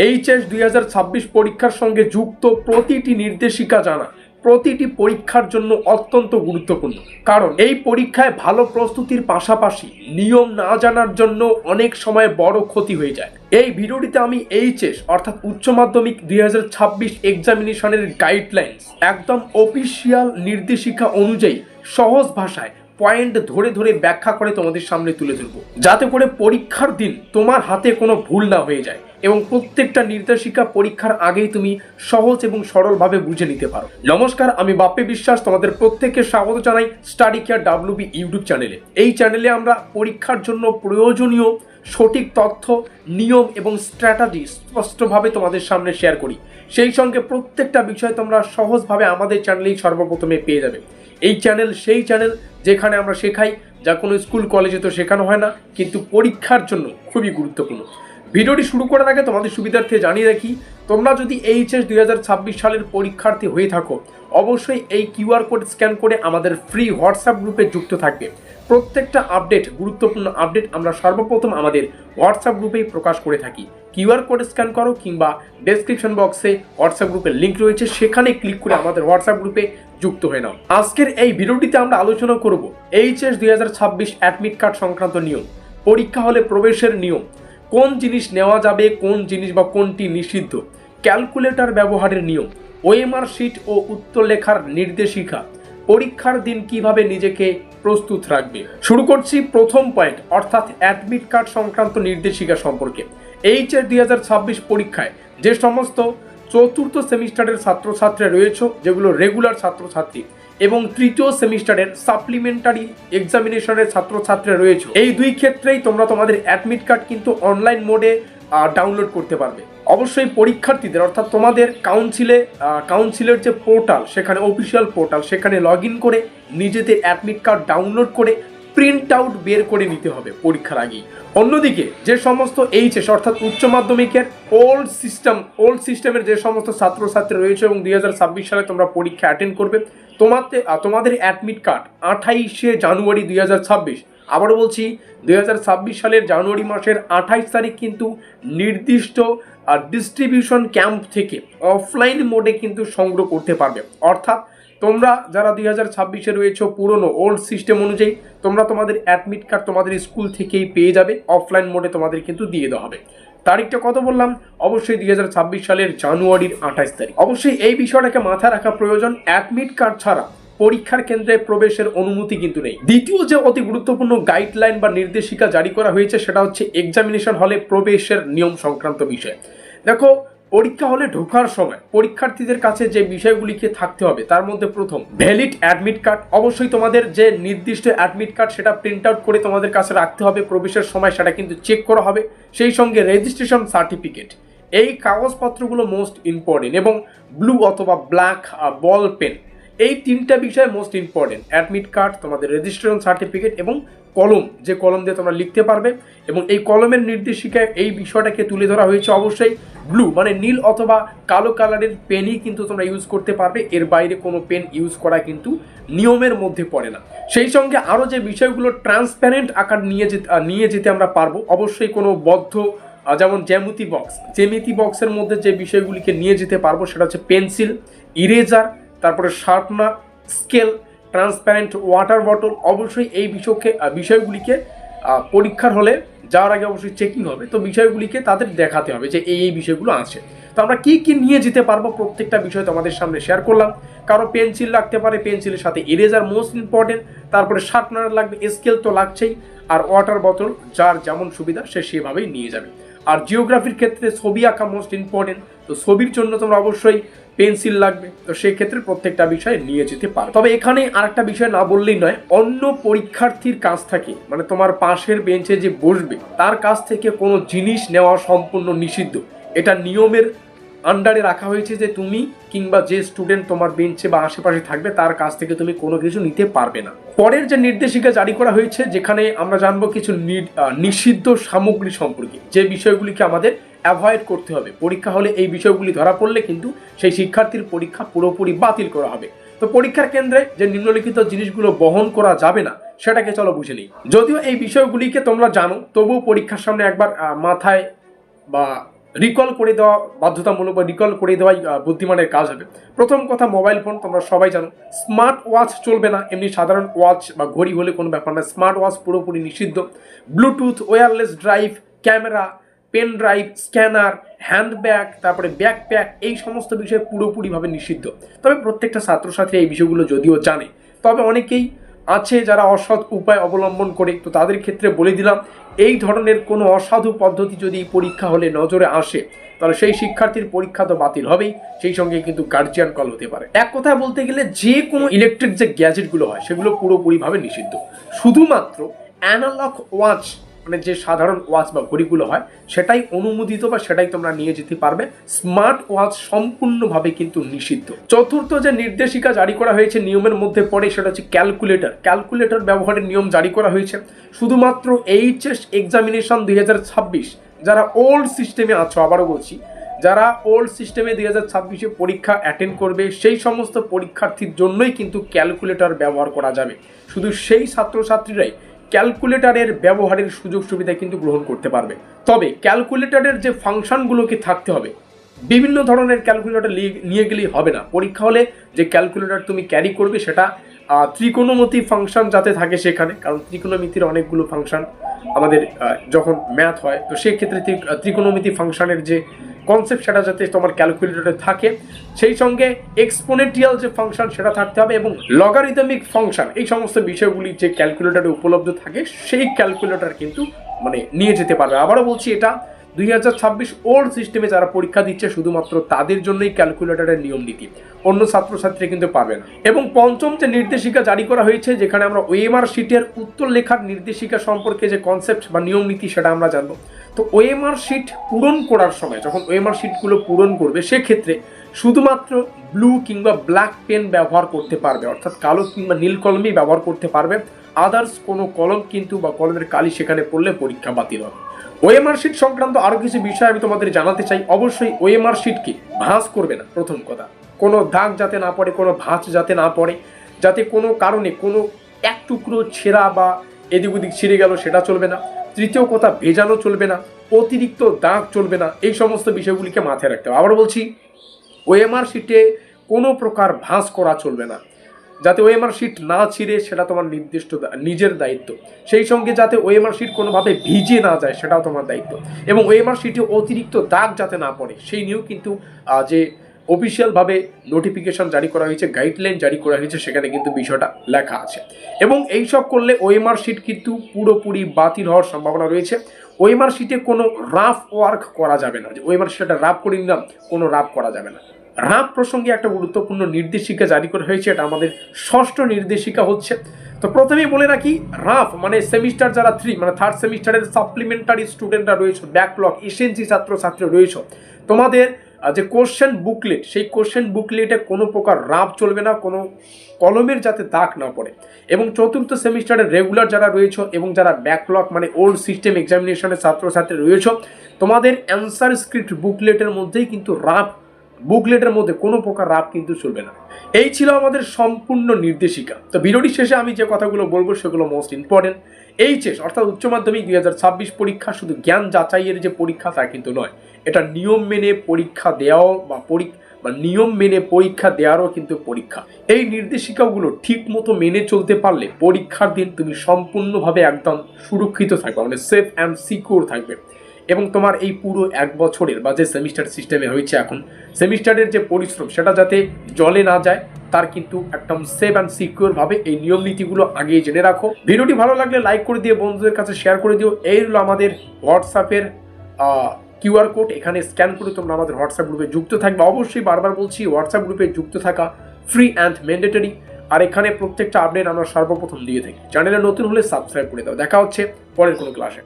HS 2026 পরীক্ষার সঙ্গে যুক্ত প্রতিটি নির্দেশিকা জানা প্রতিটি পরীক্ষার জন্য অত্যন্ত গুরুত্বপূর্ণ। কারণ এই পরীক্ষায় ভালো প্রস্তুতির পাশাপাশি নিয়ম না জানার জন্য অনেক সময় বড় ক্ষতি হয়ে যায়। এই ভিডিওটিতে আমি এইচএস অর্থাৎ উচ্চ মাধ্যমিক 2026 এক্সামিনেশনের গাইডলাইন্স একদম অফিসিয়াল নির্দেশিকা অনুযায়ী সহজ ভাষায় পয়েন্ট ধরে ধরে ব্যাখ্যা করে তোমাদের সামনে তুলে ধরবো, যাতে করে পরীক্ষার দিন তোমার হাতে কোনো ভুল না হয়ে যায় এবং প্রত্যেকটা নির্দেশিকা পরীক্ষার আগেই তুমি সহজ এবং সরলভাবে বুঝে নিতে পারো। নমস্কার, আমি বাপ্পি বিশ্বাস, তোমাদের প্রত্যেককে স্বাগত জানাই স্টাডি কেয়ার WB ইউটিউব চ্যানেলে। এই চ্যানেলে আমরা পরীক্ষার জন্য প্রয়োজনীয় সঠিক তথ্য, নিয়ম এবং স্ট্র্যাটেজি স্পষ্টভাবে তোমাদের সামনে শেয়ার করি। সেই সঙ্গে প্রত্যেকটা বিষয় তোমরা সহজভাবে আমাদের চ্যানেলেই সর্বপ্রথমে পেয়ে যাবে। এই চ্যানেল সেই চ্যানেল যেখানে আমরা শেখাই যা কোনো স্কুল কলেজে তো শেখানো হয় না, কিন্তু পরীক্ষার জন্য খুবই গুরুত্বপূর্ণ। ভিডিওটি শুরু করার আগে তোমাদের সুবিধার্থে জানিয়ে রাখি, তোমরা যদি এইচএস 2026 সালের পরীক্ষার্থী হয়ে থাকো অবশ্যই এই কিউআর কোড স্ক্যান করে আমাদের ফ্রি হোয়াটসঅ্যাপ গ্রুপে যুক্ত থাকবে। প্রত্যেকটা আপডেট, গুরুত্বপূর্ণ আপডেট আমরা সর্বপ্রথম আমাদের হোয়াটসঅ্যাপ গ্রুপেই প্রকাশ করে থাকি। কিউআর কোড স্ক্যান করো কিংবা ডেসক্রিপশন বক্সে হোয়াটসঅ্যাপ গ্রুপের লিঙ্ক রয়েছে, সেখানে ক্লিক করে আমাদের হোয়াটসঅ্যাপ গ্রুপে যুক্ত হয়ে নাও। আজকের এই ভিডিওটিতে আমরা আলোচনা করব এইচএস 2026 অ্যাডমিট কার্ড সংক্রান্ত নিয়ম, পরীক্ষা হলে প্রবেশের নিয়ম, কোন জিনিস নেওয়া যাবে, কোন জিনিস বা কোনটি নিষিদ্ধ, ক্যালকুলেটর ব্যবহারের নিয়ম, ওএমআর শিট ও উত্তর লেখার নির্দেশিকা, পরীক্ষার দিন কিভাবে নিজেকে প্রস্তুত রাখবে। শুরু করছি প্রথম পয়েন্ট অর্থাৎ অ্যাডমিট কার্ড সংক্রান্ত নির্দেশিকা সম্পর্কে। এইচএস 2026 পরীক্ষায় যে সমস্ত চতুর্থ সেমিস্টারের ছাত্রছাত্রী রয়েছে, যেগুলো রেগুলার ছাত্রছাত্রী, এবং তৃতীয় সেমিস্টারের সাপ্লিমেন্টারি এক্সামিনেশনের ছাত্রছাত্রী রয়েছে, এই দুই ক্ষেত্রেই তোমরা তোমাদের অ্যাডমিট কার্ড কিন্তু অনলাইন মোডে ডাউনলোড করতে পারবে। অবশ্যই পরীক্ষার্থীদের অর্থাৎ তোমাদের কাউন্সিলের যে পোর্টাল, সেখানে অফিসিয়াল পোর্টাল, সেখানে লগ ইন করে নিজেদের অ্যাডমিট কার্ড ডাউনলোড করে প্রিন্ট আউট বের করে নিতে হবে পরীক্ষার আগেই। অন্যদিকে যে সমস্ত এইচএস অর্থাৎ উচ্চ মাধ্যমিকের ওল্ড সিস্টেমের যে সমস্ত ছাত্রছাত্রী রয়েছে এবং 2026 সালে তোমরা পরীক্ষা অ্যাটেন্ড করবে, তোমাদের অ্যাডমিট কার্ড 28শে জানুয়ারি 2026, আবারও বলছি 2026 সালের জানুয়ারি মাসের 28 তারিখ কিন্তু নির্দিষ্ট ডিস্ট্রিবিউশন ক্যাম্প থেকে অফলাইন মোডে কিন্তু সংগ্রহ করতে পারবে। অর্থাৎ তোমরা যারা 2026-এ রয়েছে পুরনো ওল্ড সিস্টেম অনুযায়ী তোমরা তোমাদের অ্যাডমিট কার্ড তোমাদের স্কুল থেকেই পেয়ে যাবে, অফলাইন মোডে তোমাদের কিন্তু দিয়ে দেওয়া হবে। তারিখটা কত বললাম? অবশ্যই 2026 সালের জানুয়ারির 28 তারিখ। অবশ্যই এই বিষয়টাকে মাথায় রাখা প্রয়োজন, অ্যাডমিট কার্ড ছাড়া পরীক্ষার কেন্দ্রে প্রবেশের অনুমতি কিন্তু নেই। দ্বিতীয় যে অতি গুরুত্বপূর্ণ গাইডলাইন বা নির্দেশিকা জারি করা হয়েছে সেটা হচ্ছে এক্সামিনেশন হলে প্রবেশের নিয়ম সংক্রান্ত বিষয়। দেখো, পরীক্ষা হলে ঢোকার সময় পরীক্ষার্থীদের কাছে যে বিষয়গুলিকে থাকতে হবে তার মধ্যে প্রথম ভ্যালিড অ্যাডমিট কার্ড। অবশ্যই তোমাদের যে নির্দিষ্ট অ্যাডমিট কার্ড সেটা প্রিন্ট আউট করে তোমাদের কাছে রাখতে হবে, প্রবেশের সময় সেটা কিন্তু চেক করা হবে। সেই সঙ্গে রেজিস্ট্রেশন সার্টিফিকেট, এই কাগজপত্রগুলো মোস্ট ইম্পর্টেন্ট, এবং ব্লু অথবা ব্ল্যাক বল পেন, এই তিনটা বিষয় মোস্ট ইম্পর্টেন্ট। অ্যাডমিট কার্ড, তোমাদের রেজিস্ট্রেশন সার্টিফিকেট এবং কলম, যে কলম দিয়ে তোমরা লিখতে পারবে, এবং এই কলমের নির্দেশিকায় এই বিষয়টাকে তুলে ধরা হয়েছে। অবশ্যই ব্লু মানে নীল অথবা কালো কালারের পেনই কিন্তু তোমরা ইউজ করতে পারবে, এর বাইরে কোনো পেন ইউজ করা কিন্তু নিয়মের মধ্যে পড়ে না। সেই সঙ্গে আরও যে বিষয়গুলো ট্রান্সপারেন্ট আকার নিয়ে যেতে আমরা পারবো, অবশ্যই কোনো বদ্ধ যেমন জ্যামিতি বক্সের মধ্যে যে বিষয়গুলিকে নিয়ে যেতে পারবো সেটা হচ্ছে পেন্সিল, ইরেজার, তারপরে sharpener, scale, transparent water bottle. অবশ্যই এই বিষয়গুলিকে পরীক্ষার হলে যাওয়ার আগে অবশ্যই চেকিং হবে, তো বিষয়গুলিকে তাদের দেখাতে হবে যে এই বিষয়গুলো আছে। তো আমরা কি কি নিয়ে যেতে পারবো প্রত্যেকটা বিষয় তোমাদের সামনে শেয়ার করলাম। কারো পেন্সিল লাগতে পারে, পেন্সিলের সাথে ইরেজার মোস্ট ইম্পর্টেন্ট, তারপরে শার্পনার লাগবে, স্কেল তো লাগছেই, আর ওয়াটার বোতল যার যেমন সুবিধা সে সেভাবেই নিয়ে যাবে। আর জিওগ্রাফির ক্ষেত্রে ছবি আঁকা মোস্ট ইম্পর্টেন্ট, তো ছবির জন্য তোমরা অবশ্যই পেন্সিল লাগবে, তো সেই ক্ষেত্রে প্রত্যেকটা বিষয় নিয়ে যেতে পারো। তবে এখানে আরেকটা বিষয় না বললেই নয়, অন্য পরীক্ষার্থীর কাছ থেকে মানে তোমার পাশের বেঞ্চে যে বসবে তার কাছ থেকে কোনো জিনিস নেওয়া সম্পূর্ণ নিষিদ্ধ। এটা নিয়মের আন্ডারে রাখা হয়েছে যে তুমি কিংবা যে স্টুডেন্ট তোমার বেঞ্চে বা আশেপাশে থাকবে তার কাছ থেকে তুমি কোনো কিছু নিতে পারবে না। পরের যে নির্দেশিকা জারি করা হয়েছে, যেখানে আমরা জানবো কিছু নিষিদ্ধ সামগ্রী সম্পর্কে, যে বিষয়গুলিকে আমাদের অ্যাভয়েড করতে হবে। পরীক্ষা হলে এই বিষয়গুলি ধরা পড়লে কিন্তু সেই শিক্ষার্থীর পরীক্ষা পুরোপুরি বাতিল করা হবে। তো পরীক্ষার কেন্দ্রে যে নিম্নলিখিত জিনিসগুলো বহন করা যাবে না সেটাকে চলো বুঝে নিই। যদিও এই বিষয়গুলিকে তোমরা জানো, তবুও পরীক্ষার সামনে একবার মাথায় বা রিকল করে দেওয়া বাধ্যতামূলক বা রিকল করে দেওয়াই বুদ্ধিমানের কাজ হবে। প্রথম কথা, মোবাইল ফোন তোমরা সবাই জানো, স্মার্ট ওয়াচ চলবে না, এমনি সাধারণ ওয়াচ বা ঘড়ি হলে কোনো ব্যাপার না, স্মার্ট ওয়াচ পুরোপুরি নিষিদ্ধ। Bluetooth, wireless drive, camera, pen drive, scanner, handbag, তারপরে ব্যাকপ্যাক, এই সমস্ত বিষয় পুরোপুরিভাবে নিষিদ্ধ। তবে প্রত্যেকটা ছাত্রছাত্রী এই বিষয়গুলো যদিও জানে, তবে অনেকেই আছে যারা অসৎ উপায় অবলম্বন করে। তো তাদের ক্ষেত্রে বলে দিলাম, এই ধরনের কোনো অসাধু পদ্ধতি যদি পরীক্ষা হলে নজরে আসে, তাহলে সেই শিক্ষার্থীর পরীক্ষা তো বাতিল হবেই, সেই সঙ্গে কিন্তু গার্জিয়ান কল হতে পারে। এক কথায় বলতে গেলে যে কোনো ইলেকট্রিক যে গ্যাজেটগুলো হয় সেগুলো পুরোপুরিভাবে নিষিদ্ধ। শুধুমাত্র অ্যানালগ ওয়াচ, মানে যে সাধারণ ওয়াচ বা ঘড়িগুলো হয় সেটাই অনুমোদিত বা সেটাই তোমরা নিয়ে যেতে পারবে। স্মার্ট ওয়াচ সম্পূর্ণভাবে কিন্তু নিষিদ্ধ। চতুর্থ যে নির্দেশিকা জারি করা হয়েছে নিয়মের মধ্যে পড়ে, সেটা হচ্ছে ক্যালকুলেটর। ক্যালকুলেটর ব্যবহারের নিয়ম জারি করা হয়েছে শুধুমাত্র এইচএস এক্সামিনেশন 2026 যারা ওল্ড সিস্টেমে আছো, আবারও বলছি, যারা ওল্ড সিস্টেমে 2026 পরীক্ষা অ্যাটেন্ড করবে সেই সমস্ত পরীক্ষার্থীর জন্যই কিন্তু ক্যালকুলেটর ব্যবহার করা যাবে। শুধু সেই ছাত্রছাত্রীরাই ক্যালকুলেটরের ব্যবহারের সুযোগ সুবিধা কিন্তু গ্রহণ করতে পারবে। তবে ক্যালকুলেটরের যে ফাংশনগুলোকে থাকতে হবে, বিভিন্ন ধরনের ক্যালকুলেটর নিয়ে গেলেই হবে না। পরীক্ষা হলে যে ক্যালকুলেটর তুমি ক্যারি করবে সেটা ত্রিকোণমিতি ফাংশন যাতে থাকে সেখানে, কারণ ত্রিকোণমিতির অনেকগুলো ফাংশন আমাদের যখন ম্যাথ হয়, তো সেক্ষেত্রে ত্রিকোণমিতি ফাংশনের যে কনসেপ্ট সেটা যাতে তোমার ক্যালকুলেটরে থাকে, সেই সঙ্গে এক্সপোনেন্টিয়াল যে ফাংশন সেটা থাকতে হবে, এবং লগারিদমিক ফাংশন, এই সমস্ত বিষয়গুলি যে ক্যালকুলেটরে উপলব্ধ থাকে সেই ক্যালকুলেটর কিন্তু মানে নিয়ে যেতে পারবে। আবারও বলছি, এটা 2026 ওল্ড সিস্টেমে যারা পরীক্ষা দিচ্ছে শুধুমাত্র তাদের জন্যই ক্যালকুলেটরের নিয়ম নীতি, অন্য ছাত্রছাত্রী কিন্তু পাবে না। এবং পঞ্চম যে নির্দেশিকা জারি করা হয়েছে, যেখানে আমরা ওএমআর শিটের উত্তর লেখার নির্দেশিকা সম্পর্কে যে কনসেপ্ট বা নিয়ম নীতি সেটা আমরা জানবো। তো ওএমআর শিট পূরণ করার সময়, যখন ওএমআর শিটগুলো পূরণ করবে, সেক্ষেত্রে শুধুমাত্র ব্লু কিংবা ব্ল্যাক পেন ব্যবহার করতে পারবে, অর্থাৎ কালো কিংবা নীল কলমই ব্যবহার করতে পারবে। আদার্স কোনো কলম কিন্তু বা কলমের কালি সেখানে পড়লে পরীক্ষা বাতিল হবে। ওএমআর শিট সংক্রান্ত আরও কিছু বিষয় আমি তোমাদের জানাতে চাই। অবশ্যই ওএমআর শিটকে ভাঁজ করবে না, প্রথম কথা, কোনো দাগ যাতে না পড়ে, কোনো ভাঁজ যাতে না পড়ে, যাতে কোনো কারণে কোনো এক টুকরো ছেঁড়া বা এদিক ওদিক ছিঁড়ে গেল সেটা চলবে না। তৃতীয় কথা, ভেজানো চলবে না, অতিরিক্ত দাগ চলবে না, এই সমস্ত বিষয়গুলিকে মাথায় রাখতে হবে। আবার বলছি, ওএমআর শিটে কোনো প্রকার ভাঁজ করা চলবে না, যাতে ওএমআর শিট না ছিঁড়ে সেটা তোমার নির্দিষ্ট নিজের দায়িত্ব। সেই সঙ্গে যাতে ওএমআর শিট কোনোভাবে ভিজে না যায় সেটাও তোমার দায়িত্ব, এবং ওএমআর শিটে অতিরিক্ত দাগ যাতে না পড়ে সেই নিয়েও কিন্তু যে অফিসিয়ালভাবে নোটিফিকেশন জারি করা হয়েছে, গাইডলাইন জারি করা হয়েছে, সেখানে কিন্তু বিষয়টা লেখা আছে। এবং এইসব করলে ওএমআর শিট কিন্তু পুরোপুরি বাতিল হওয়ার সম্ভাবনা রয়েছে। ওএমআর শিটে কোনো রাফ ওয়ার্ক করা যাবে না, যে ওএমআর শিটটা রাফ করে নিলাম, কোনো রাফ করা যাবে না। রাফ প্রসঙ্গে একটা গুরুত্বপূর্ণ নির্দেশিকা জারি করা হয়েছে, এটা আমাদের ষষ্ঠ নির্দেশিকা হচ্ছে। তো প্রথমেই বলে রাখি, রাফ মানে সেমিস্টার যারা 3 মানে থার্ড সেমিস্টারের সাপ্লিমেন্টারি স্টুডেন্টরা রয়েছে, ব্যাকলগ এসএনসি ছাত্রছাত্রী রয়েছে, তোমাদের যে কোশ্চেন বুকলেট, সেই কোশ্চেন বুকলেটে কোনো প্রকার রাফ চলবে না, কোনো কলমের যাতে দাগ না পড়ে। এবং চতুর্থ সেমিস্টারের রেগুলার যারা রয়েছে এবং যারা ব্যাকলগ মানে ওল্ড সিস্টেম এক্সামিনেশনের ছাত্রছাত্রী রয়েছে, তোমাদের অ্যান্সার স্ক্রিপ্ট বুকলেটের মধ্যেই কিন্তু রাফ, বুকলেটের মধ্যে কোনো প্রকার রাফ কিন্তু চলবে না। এই ছিল আমাদের সম্পূর্ণ নির্দেশিকা। তো ভিডিওটির শেষে আমি যে কথাগুলো বলবো সেগুলো মোস্ট ইম্পর্টেন্ট। এইচএস অর্থাৎ উচ্চ মাধ্যমিক 2026 পরীক্ষা শুধু জ্ঞান যাচাইয়ের যে পরীক্ষা তা কিন্তু নয়, এটা নিয়ম মেনে পরীক্ষা দেওয়াও বা নিয়ম মেনে পরীক্ষা দেওয়ারও কিন্তু পরীক্ষা। এই নির্দেশিকাগুলো ঠিক মতো মেনে চলতে পারলে পরীক্ষার দিন তুমি সম্পূর্ণভাবে একদম সুরক্ষিত থাকবে, মানে সেফ অ্যান্ড সিকিউর থাকবে। এবং তোমার এই পুরো 1 বছরের বা যে সেমিস্টার সিস্টেমে হয়েছে এখন, সেমিস্টারের যে পরিশ্রম সেটা যাতে জলে না যায়, তার কিন্তু একদম সেফ অ্যান্ড সিকিউরভাবে এই নিয়ম নীতিগুলো আগেই জেনে রাখো। ভিডিওটি ভালো লাগলে লাইক করে দিয়ে বন্ধুদের কাছে শেয়ার করে দিও। এই হলো আমাদের হোয়াটসঅ্যাপের কিউআর কোড, এখানে স্ক্যান করে তোমরা আমাদের হোয়াটসঅ্যাপ গ্রুপে যুক্ত থাকবে। অবশ্যই বারবার বলছি, হোয়াটসঅ্যাপ গ্রুপে যুক্ত থাকা ফ্রি অ্যান্ড ম্যান্ডেটরি, আর এখানে প্রত্যেকটা আপডেট আমরা সর্বপ্রথম দিয়ে থাকি। চ্যানেলে নতুন হলে সাবস্ক্রাইব করে দাও। দেখা হচ্ছে পরের কোনো ক্লাসে।